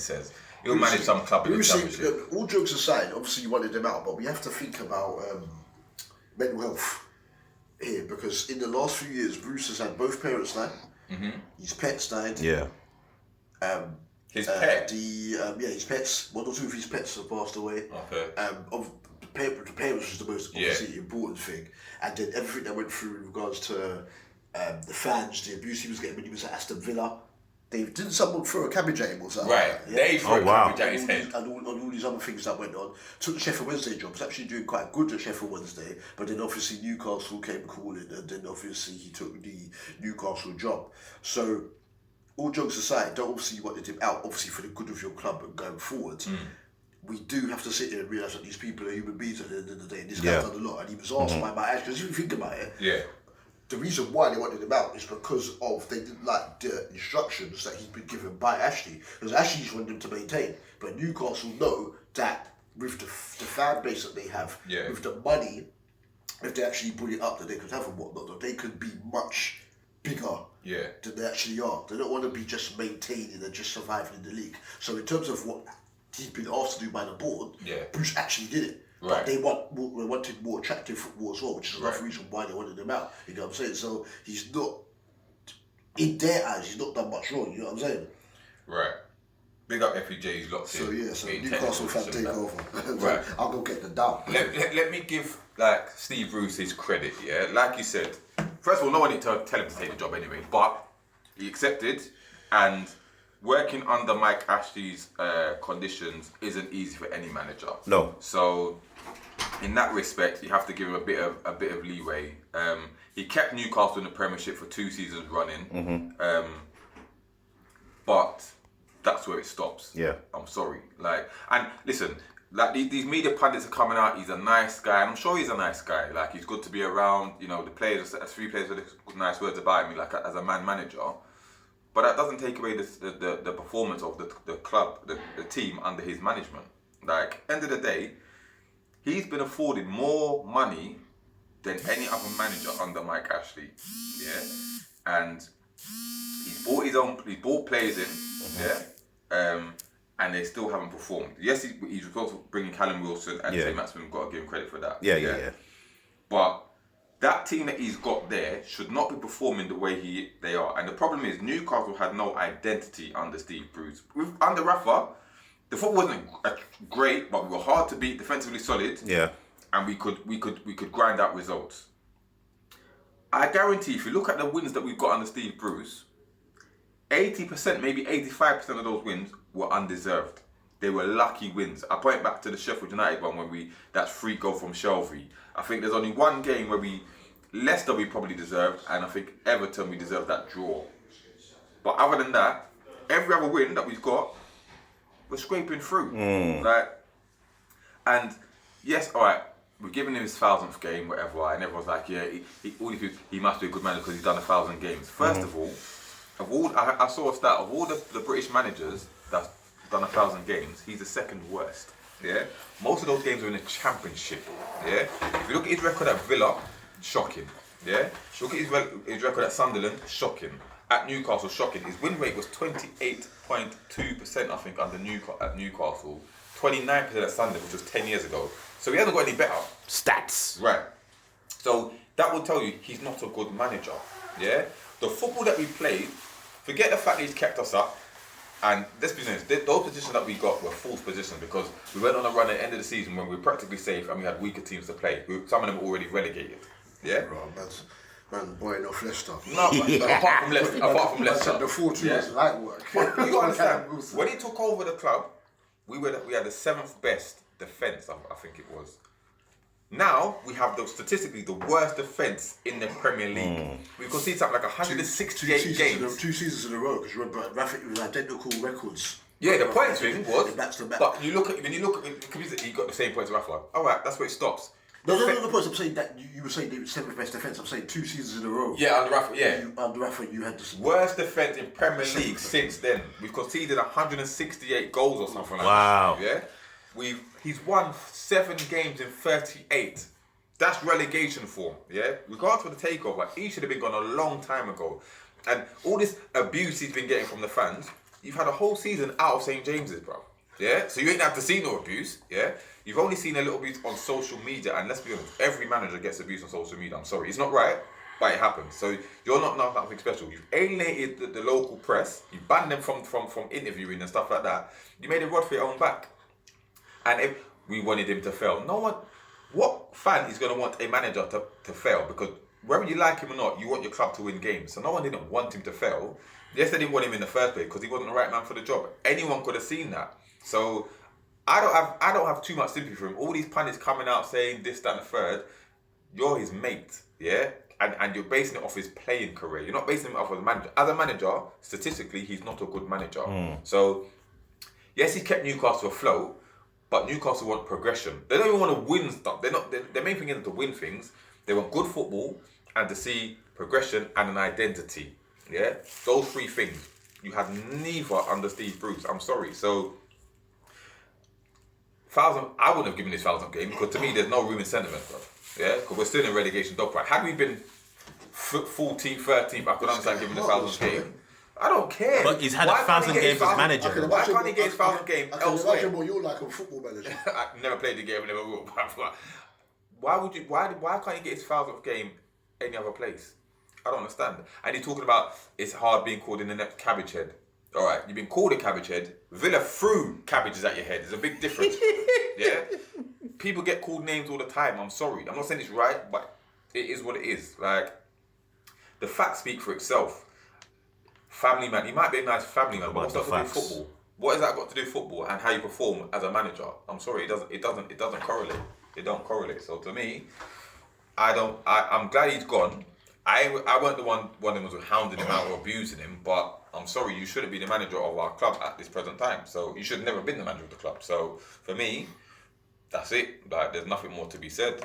says. He'll manage some club in the Championship. All jokes aside, obviously you wanted him out, but we have to think about mental health here, because in the last few years, Bruce has had both parents die. Mm-hmm. His pets died. Yeah. His pet? His pets. One or two of his pets have passed away. Okay. The parents was the most obviously important thing, and then everything that went through in regards to the fans, the abuse he was getting when he was at Aston Villa. Didn't someone throw a cabbage at him or something? Right, yeah? They threw a cabbage at his head. And all these other things that went on. Took the Sheffield Wednesday job. Was actually doing quite good at Sheffield Wednesday, but then obviously Newcastle came calling, and then obviously he took the Newcastle job. So, all jokes aside, don't obviously you wanted him out, obviously for the good of your club and going forward. We do have to sit here and realise that these people are human beings at the end of the day, and this guy's done a lot, and he was asked by Ash, because if you think about it, the reason why they wanted him out is because they didn't like the instructions that he'd been given by Ashley, because Ashley's wanted him to maintain, but Newcastle know that with the fan base that they have, with the money, if they actually bring it up that they could have and whatnot, that they could be much bigger than they actually are. They don't want to be just maintaining and just surviving in the league. So in terms of what he's been asked to do by the board, Bruce actually did it. But they wanted more attractive football as well, which is another reason why they wanted him out. You know what I'm saying? So he's not, in their eyes, he's not done much wrong. You know what I'm saying? Right. Big up FEJ's locked in. So Newcastle fan take over. Right. I'll go get them down. Let me give Steve Bruce his credit. Yeah, like you said. First of all, no one need to tell him to take the job anyway, but he accepted, and working under Mike Ashley's conditions isn't easy for any manager. No. So, in that respect, you have to give him a bit of leeway. He kept Newcastle in the Premiership for 2 seasons running, but that's where it stops. Yeah, I'm sorry. And listen, these media pundits are coming out. He's a nice guy, and I'm sure he's a nice guy. He's good to be around. You know, the players, a few players with nice words about me, as a manager. But that doesn't take away the performance of the club, the team under his management. End of the day, he's been afforded more money than any other manager under Mike Ashley. Yeah, and he's bought players in. And they still haven't performed. Yes, he's responsible for bringing Callum Wilson and St. Maximin. Got to give him credit for that. Yeah. But that team that he's got there should not be performing the way they are. And the problem is Newcastle had no identity under Steve Bruce. Under Rafa, the football wasn't great, but we were hard to beat, defensively solid. Yeah. And we could grind out results. I guarantee if you look at the wins that we've got under Steve Bruce, 80%, maybe 85% of those wins were undeserved. They were lucky wins. I point back to the Sheffield United one when that free goal from Shelby. I think there's only one game where Leicester we probably deserved, and I think Everton we deserved that draw. But other than that, every other win that we've got, we're scraping through. And yes, all right, we're giving him his 1,000th game, whatever, and everyone's like, yeah, he must be a good manager because he's done 1,000 games. First of all, I saw a stat of all the British managers that's done 1,000 games, he's the second worst. Yeah, most of those games are in the Championship. Yeah, if you look at his record at Villa, shocking. Yeah, look at his record at Sunderland, shocking. At Newcastle, shocking. His win rate was 28.2%, I think, at Newcastle. 29% at Sunderland, which was 10 years ago. So he hasn't got any better stats. Right. So that will tell you he's not a good manager. Yeah. The football that we played, forget the fact that he's kept us up, and let's be honest, those positions that we got were false positions because we went on a run at the end of the season when we were practically safe and we had weaker teams to play. Some of them were already relegated. Yeah? Man, boy, off Leicester. No, apart from Leicester. The 4 2 was light work. But you got to understand, when he took over the club, we had the 7th best defence, I think it was. Now we have statistically the worst defence in the Premier League. We conceded something like 168 games. 2 seasons in a row, because remember, Rafa was identical records. Yeah, the points thing was. But when you look at he got the same points as Rafa. All right, that's where it stops. No, points. I'm saying that you were saying they were 7th best defence. I'm saying 2 seasons in a row. Yeah, under Rafa. Yeah, under Rafa, you had the worst defence in Premier League since then. We've conceded 168 goals or something like that. Wow. Yeah. He's won 7 games in 38. That's relegation form, yeah? Regardless of the takeover, he should have been gone a long time ago. And all this abuse he's been getting from the fans, you've had a whole season out of St James's, bro. Yeah, so you ain't have to see no abuse. Yeah, you've only seen a little abuse on social media, and let's be honest, every manager gets abuse on social media. I'm sorry, it's not right, but it happens. So you're not nothing special. You've alienated the local press. You banned them from interviewing and stuff like that. You made a rod for your own back. And if we wanted him to fail, no one, what fan is going to want a manager to fail? Because whether you like him or not, you want your club to win games. So no one didn't want him to fail. Yes, they didn't want him in the first place because he wasn't the right man for the job. Anyone could have seen that. So I don't have too much sympathy for him. All these pundits coming out saying this, that, and the third. You're his mate, yeah, and you're basing it off his playing career. You're not basing it off as a manager. As a manager, statistically, he's not a good manager. So yes, he kept Newcastle afloat, but Newcastle want progression. They don't even want to win stuff. Their main thing isn't to win things. They want good football and to see progression and an identity. Yeah, those three things you had neither under Steve Bruce. I'm sorry. So. I wouldn't have given this 1,000th game because to me there's no room in sentiment, bro. Yeah, because we're still in relegation dogfight. Had we been 14th, 13th, I could understand giving the 1,000th game. I don't care. But he's had 1,000 games as manager. Why can't he get his 1,000th game elsewhere? I can imagine what you're like a football manager. I never played the game, never will. Why can't he get his 1,000th game any other place? I don't understand. And he's talking about it's hard being called in the next cabbage head. All right, you've been called a cabbage head. Villa threw cabbages at your head. There's a big difference. Yeah? People get called names all the time. I'm sorry. I'm not saying it's right, but it is what it is. Like, the facts speak for itself. Family man. He might be a nice family man, but what's that got to do with football? What has that got to do with football and how you perform as a manager? I'm sorry, it doesn't correlate. It don't correlate. So to me, I'm glad he's gone. I weren't the one of them was hounding him out or abusing him, but I'm sorry, you shouldn't be the manager of our club at this present time. So you should have never been the manager of the club. So for me, that's it. Like, there's nothing more to be said.